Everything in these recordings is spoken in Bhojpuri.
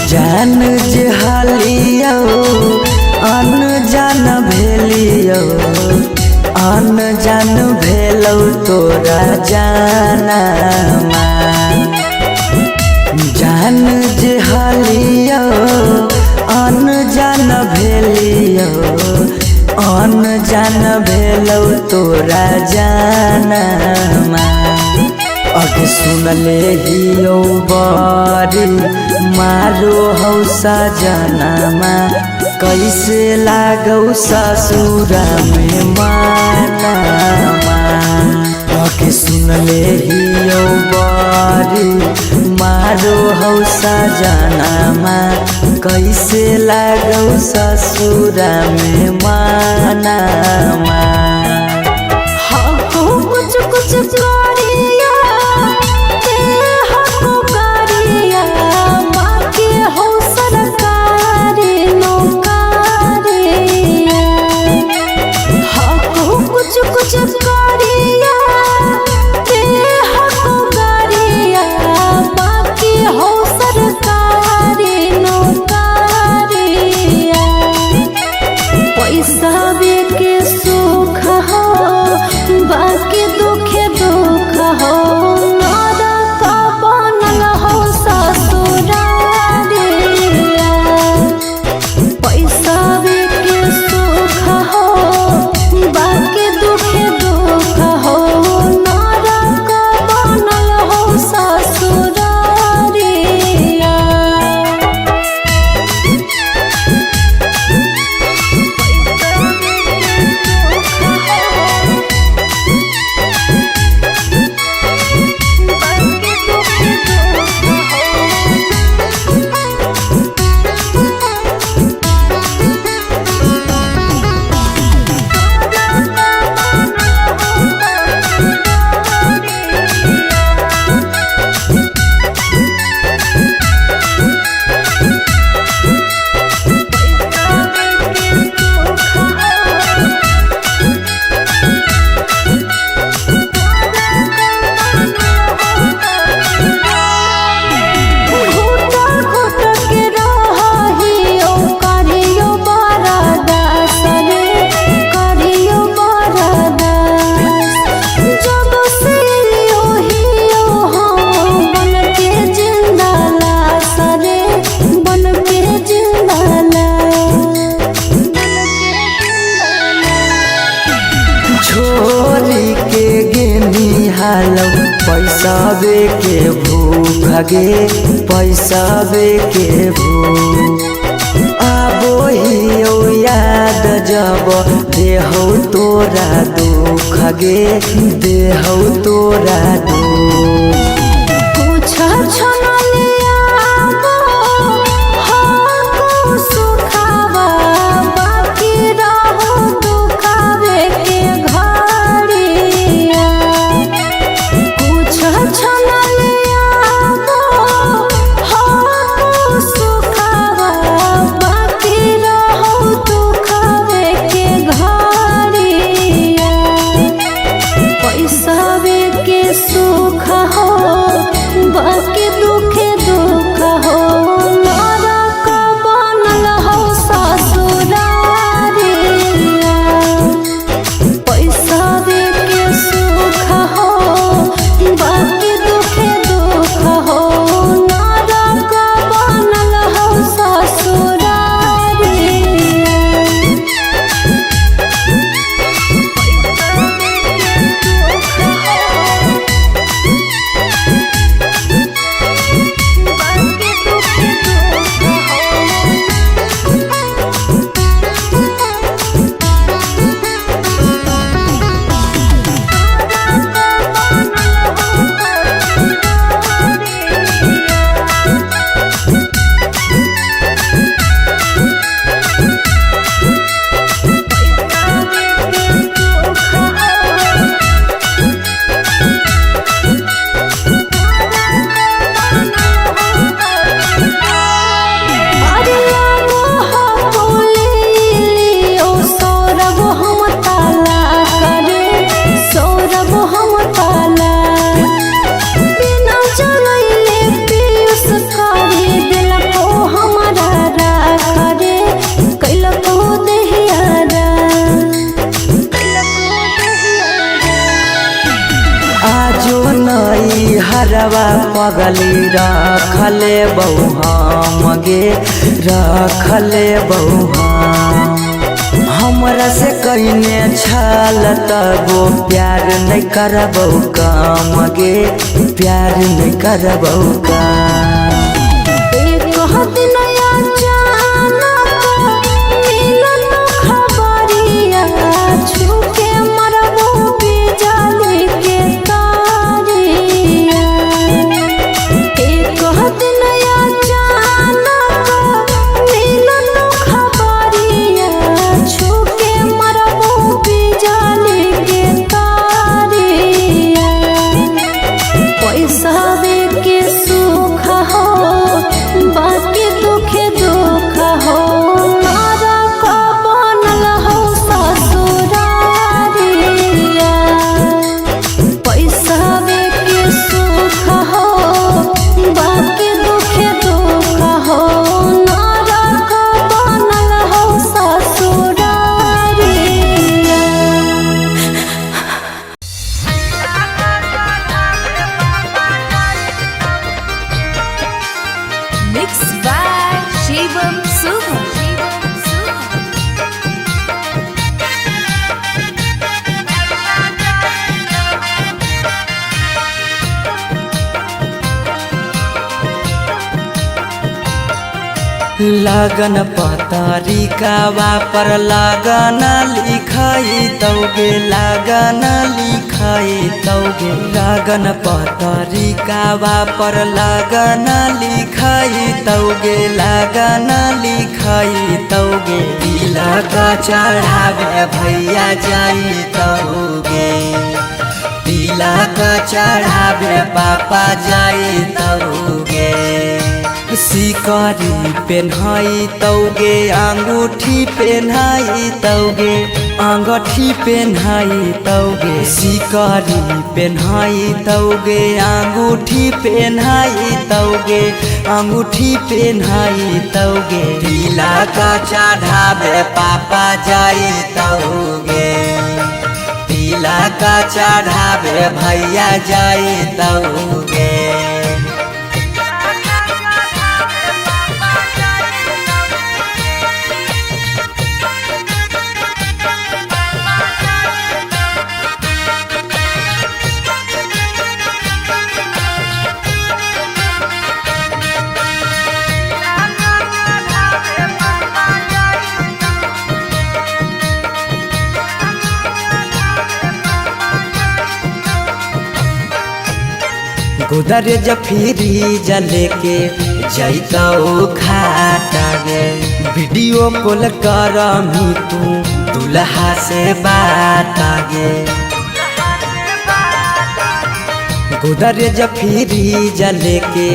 जान जे हालियो अनजान भेलियो अनजान भेलौ तोरा जानमा। जान जे हालियो अनजान भेलियो अनजान भेलौ तोरा जानमा। अगे सुनले हियो बड़ी मारो हौ सजनमा कैसे लागौ ससुरा में मानमा। अगे सुनले हियो बड़ी मारो हौ सजनमा कैसे लागौ ससुरा में मानमा। कुछ कुछ करिया के हको करिया बाकी हो सरकारी नौकरिया। हको कुछ कुछ करिया के हको करिया बाकी हो सरकारी नौकरिया। पैसा के सुख हो बाकी दुखे दुख हो नरक बनल हो ससुरारिया। पैसा के सुख हो बाकी दुखे दुख हो नरक बनल हो ससुरारिया। छोरी के गेनी हालौ पैसा के भूख गे पैसा के भूख। आबो हियो याद जब देहौ तोरा दुख गे देहौ तोरा दुख। कुछ छनलिया हको सुखावा बाकी रहो दुखावे के घड़िया। कुछ छनलिया हको सुखावा बाकी रहो दुखावे के घड़िया। पैसा के सुख हो बाकी आजो नई हरवा पगली रखले बहु गे रखले बहु हमरा से कहीने छल तगो प्यार नहीं करबौ काम गे प्यार नहीं करबौ काम लगन पतरिकावा पर लगन लिखाई तौगे लगन लिखाई तौगे लगन पतरिकावा पर लगन लिखाई तौगे लगन लिखाई तौगे तिलक चढ़ावे भैया जाई तौगे तिलक चढ़ावे पापा जाई तौगे सिकरी पेन्हाई तौगे अंगूठी पेन्हाई तौगे अंगूठी पेन्हाई तौगे सिकरी पेन्हाई तौगे अंगूठी पेन्हाई तौगे अंगूठी पेन्हाई तौगे तिलक चढ़ावे पापा जाई तौगे तिलक चढ़ावे भैया जाई तौगे गोदरेज फ्रिज लेके जैतौ खाटा गे वीडियो कॉल करमी तू दुल्हा से बात गे गोदरेज फ्रिज लेके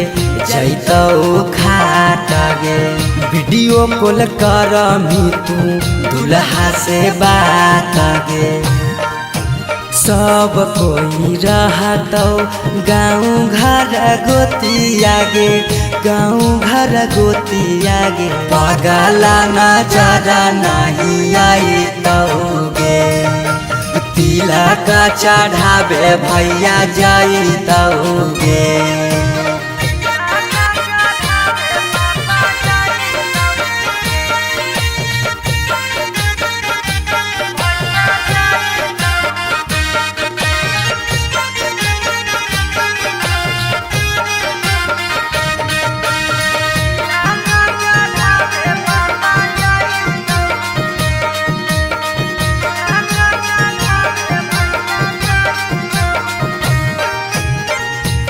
जैतौ खाटा गे वीडियो कॉल करमी तू दुल्हा से बात गे सब कोई रहतौ गाँव घर गोतिया गे गाँव घर गोतिया गे पगला नजर नहीं आई तौगे तिलक चढ़ावे भैया जाई तौगे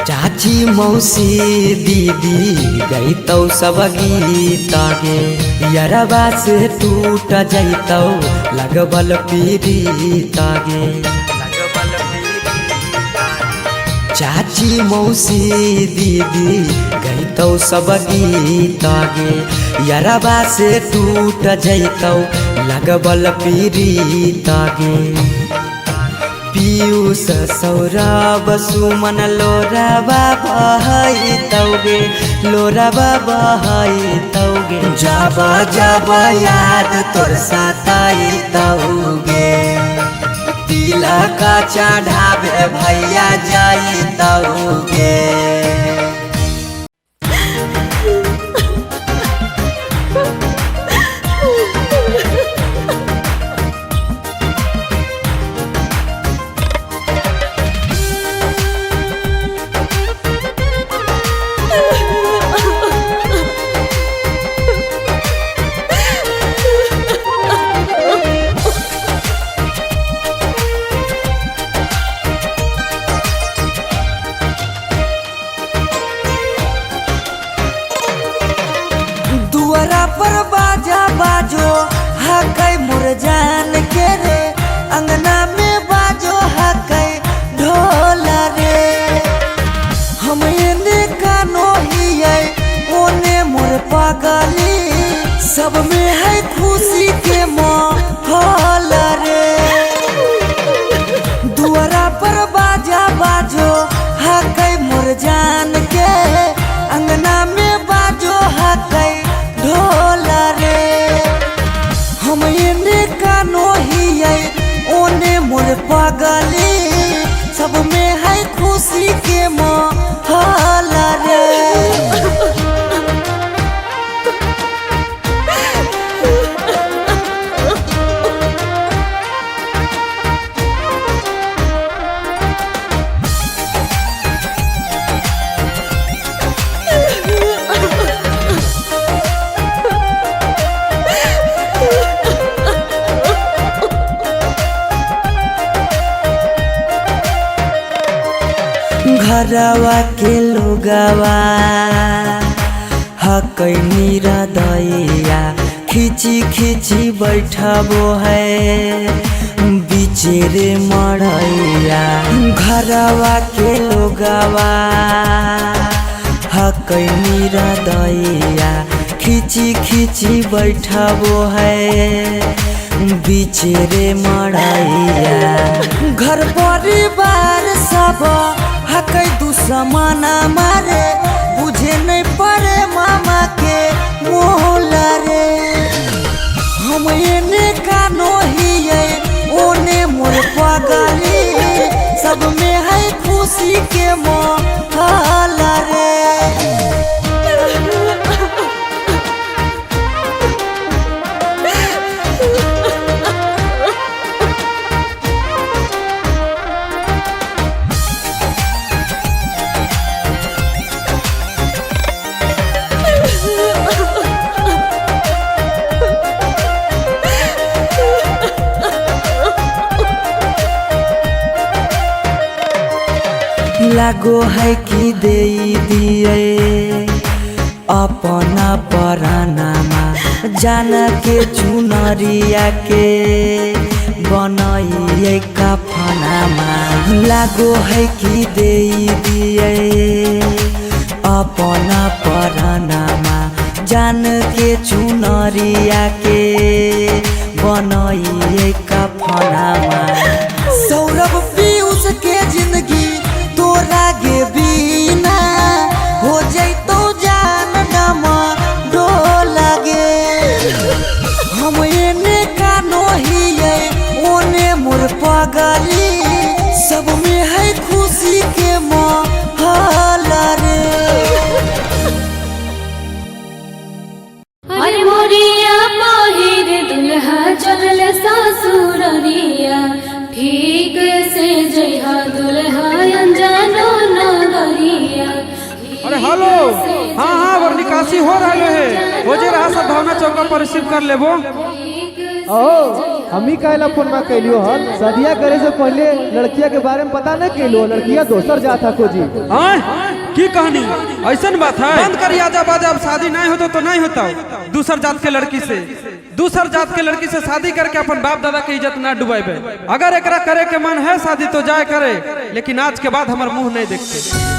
चाची मौसी दीदी गईतौ सब गीत गे यरबा से टूट जैतौ लगबल पीड़ित गे चाची मौसी दीदी गईतौ सब गीत गे यरबा से टूट जैतौ लगबल पीड़ित गे पीयूष सौरभ सुमन लोराबा बहाई तौगे लोराबा बहाई तौगे जब जब याद तोर सताई तौगे तिलका चढ़ावे भैया जाई तौगे। दुआरा पर बाजा बाजो हकै मोर जान के रे, अंगना में बाजो हकै ढोल रे। हम एने कानो हियै ओने मोर पागली, सब में है खुशी के माहौल रे। दुआरा पर बाजा बाजो हकै मोर जान के, अंगना में बाजो हकै ढोल रे। हम एने कानो हियै ओने मोर पागली, सब में है खुशी के माहौल रे। घरवा के लोगवा हकै निरदैया, खिची खिची बैठबो है बीचे रे मड़ैया। घरवा के लोगवा हकै निरदैया, खिची खिची बैठबो है बीचे रे मड़ैया। घर परिवार सब हकै दुश्मन मारे, बुझे नहीं पड़े मामा के मोल रे। हम एने कानो हियै ओने मोर पागली, सब में है खुशी के माहौल रे। लागो है कि दे दिए अपना परानामा, जान के चुनरिया के बनाइए कफनामा। लागो है कि दे दिए अपना परानामा, जान के चुनरिया के बनाइए कफनामा। सौरभ पीयूष के जिंदगी तोरा गे बिना हो जैतो जान नमा डोल गे। हम एने कानो हियै ओने मोर पागली, सब में है खुशी के माहौल रे। अरे मोरिया पहिर दुल्हा चलल ससुररिया, ठीक से जइहा दुल्हा अनजानो नगरिया। अरे हेलो, हाँ हाँ और निकासी हो रहे है, हो जे रहा सब भावना चौका पर रिसीव कर लेबो। हमी कहला फोन में कैलियो हल, शादिया करे से पहले लड़किया के बारे में पता नहीं कैलो, लड़किया दोसर जात को जी। की कहानी ऐसा बात है? बंद कर आजा बाजा, अब शादी नहीं होता तो नहीं होता। दूसर जात के लड़की से, दूसर जात के लड़की से शादी करके अपन बाप दादा की इज्जत ना डुबाइबे। अगर एकरा करे के मन है शादी तो जाए करे, लेकिन आज के बाद हमार मुंह नहीं देखते।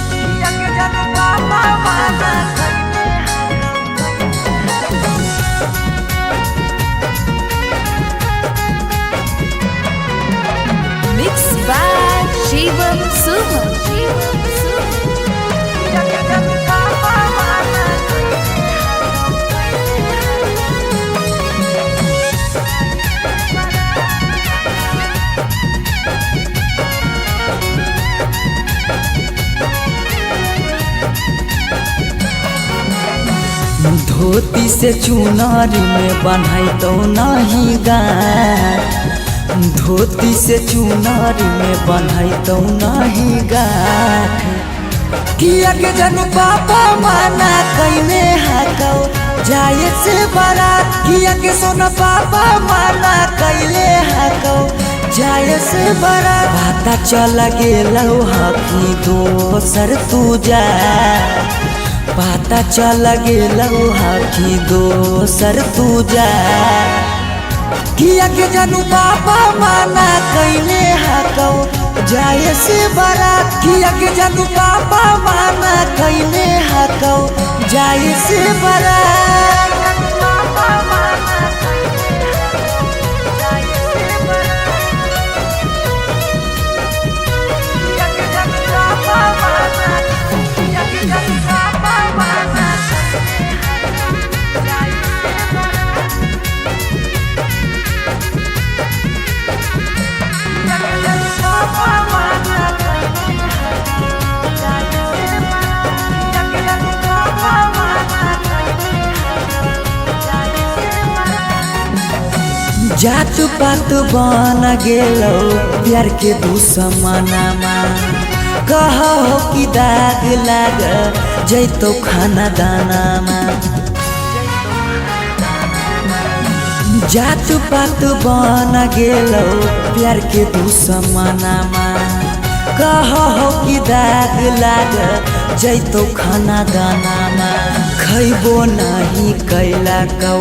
Mixed by Shivam Suham. धोती से चुनारी में बन्हाई तो नहीं गाँठ, धोती से चुनारी में बन्हाई तो नहीं गाँठ। किया के जनू पापा माना कैने हाकौ जाए से बारात, किया के सोना पापा माना कैले हाकौ जाए से बारात। पता चल गेलौ हकी दोसर तू जा, पता चल गेलौ हकी दोसर तू जा। किया के जनू पापा माना कैले हाकौ जाए से बारात, किया के जनू पापा माना कैले हाकौ जाए से बारात। जात पात बन गेलौ प्यार के दुश्मनमा, कहो कि दाग लाग जैतो खाना दानामा। जात पात बन गेलौ प्यार के दुश्मनमा, कहो कि दाग लाग जैतो खाना दानामा। खैबो नहीं कैला कौ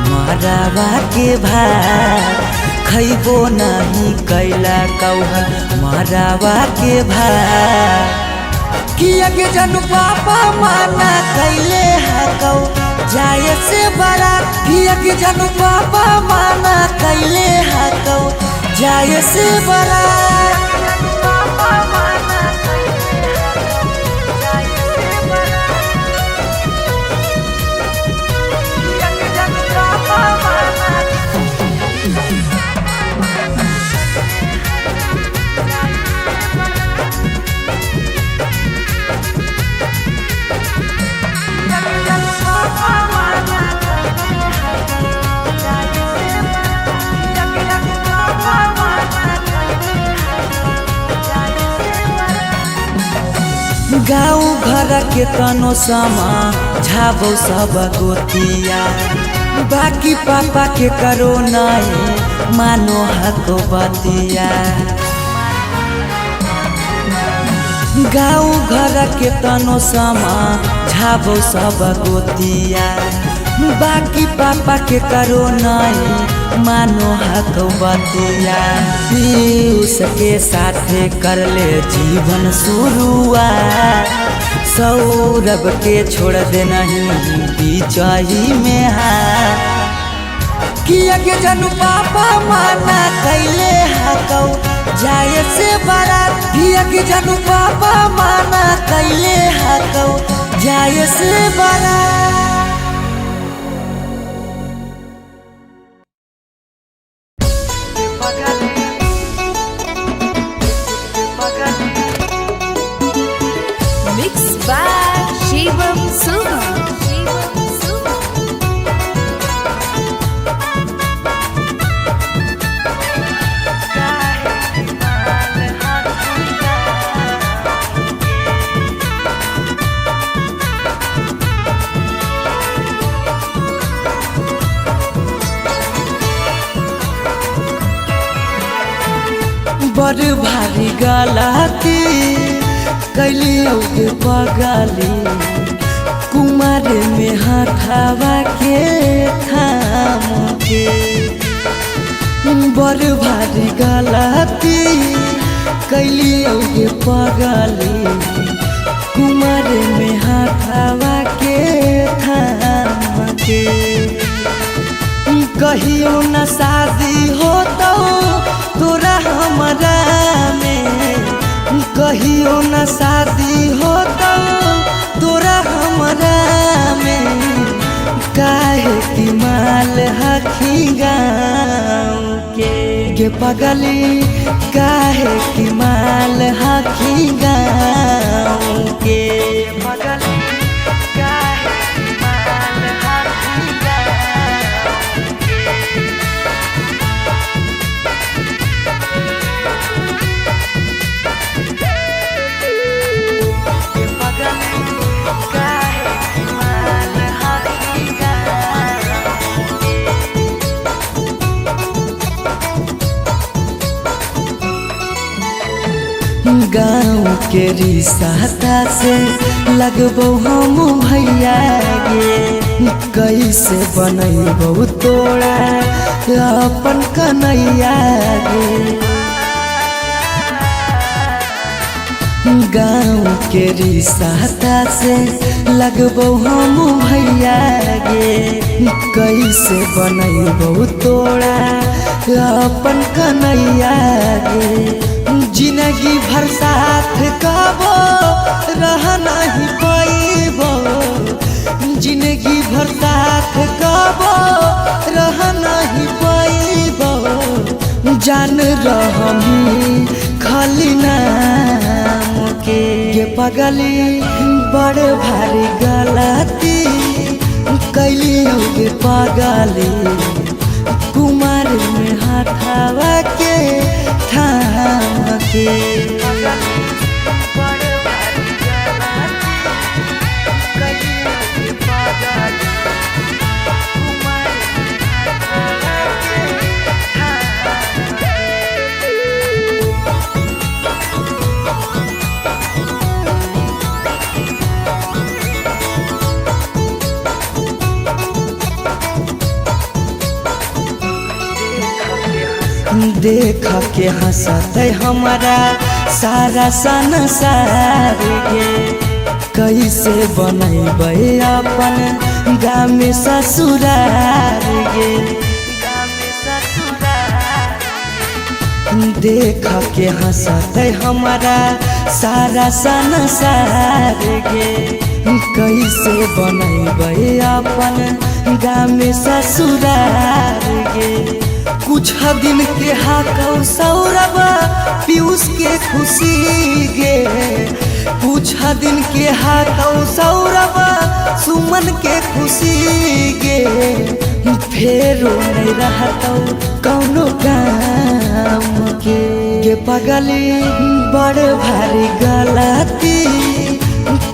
मरावा के भात, खैबो नहीं कैला कौ मरावा के भात। किया के जनू पापा माना कैले हाकौ जाए से बारात, किया के जनू पापा माना कैले हाकौ जाए से बारात। गाँव घर के तनो समा झाबो सब गोतिया, बाकी पापा के करो नहीं मानो हको बतिया। गाँव घर के तनो समा झाबो सब गोतिया, बाकी पापा के करो नहीं मानो हको बतिया। पीयूष के साथे कर ले जीवन शुरुआत, सौरभ के छोड़ दे नहीं बीचही में हाथ। किया के जनू पापा माना कैले हाकौ जाए से बारात, किया के जनू पापा माना कैले हाकौ जाए से बारात। Mixed by Shivam Suman. बड़ भारी गलती कैलियो के पगली, कुमार में हाथावा के थाम के। बड़ भारी गलती कैलियो के पगली, कुमार में हाथावा के थाम के। कहियो न शादी होतो तोरा हमरा में, कहियो न शादी होतो तोरा हमरा में। काहे की माल हखी गाँव के पगली, काहे की माल हखी गाँव के पगली, काहे की माल हखी गाँव के रिश्ता से लगबो हम भैया गे कैसे बनैबो तोड़ा अपन कन्हैया गे गाँव के रिश्ता से लगबो हम भैया गे कैसे बनैबो तोड़ा अपन कन्हैया गे जिंदगी भर साथ कबो रह नहीं पाइबो जिंदगी भर साथ कबो रह नहीं पाइबो जान रहमी खाली नाम के पगली बड़ भारी गलती कैली गे पगली कुमार में हाथावा के थाम के देख के हंसते हमारा सारा संसार गे कैसे बनैबे अपन गाँव में ससुरार गे देख के हंसते हमारा सारा संसार गे कैसे बनैबे अपन गाँव में ससुरार गे कुछ दिन के हाकौ सौरभ पीयूष के खुशी गे कुछ दिन के हाकौ सौरभ सुमन के खुशी गे फेरो नहीं रहतौ कौनो काम के पगली बड़ भारी गलती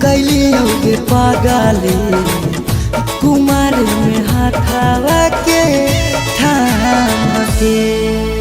कैली गे पगली कुमार में हाथावा के थाम के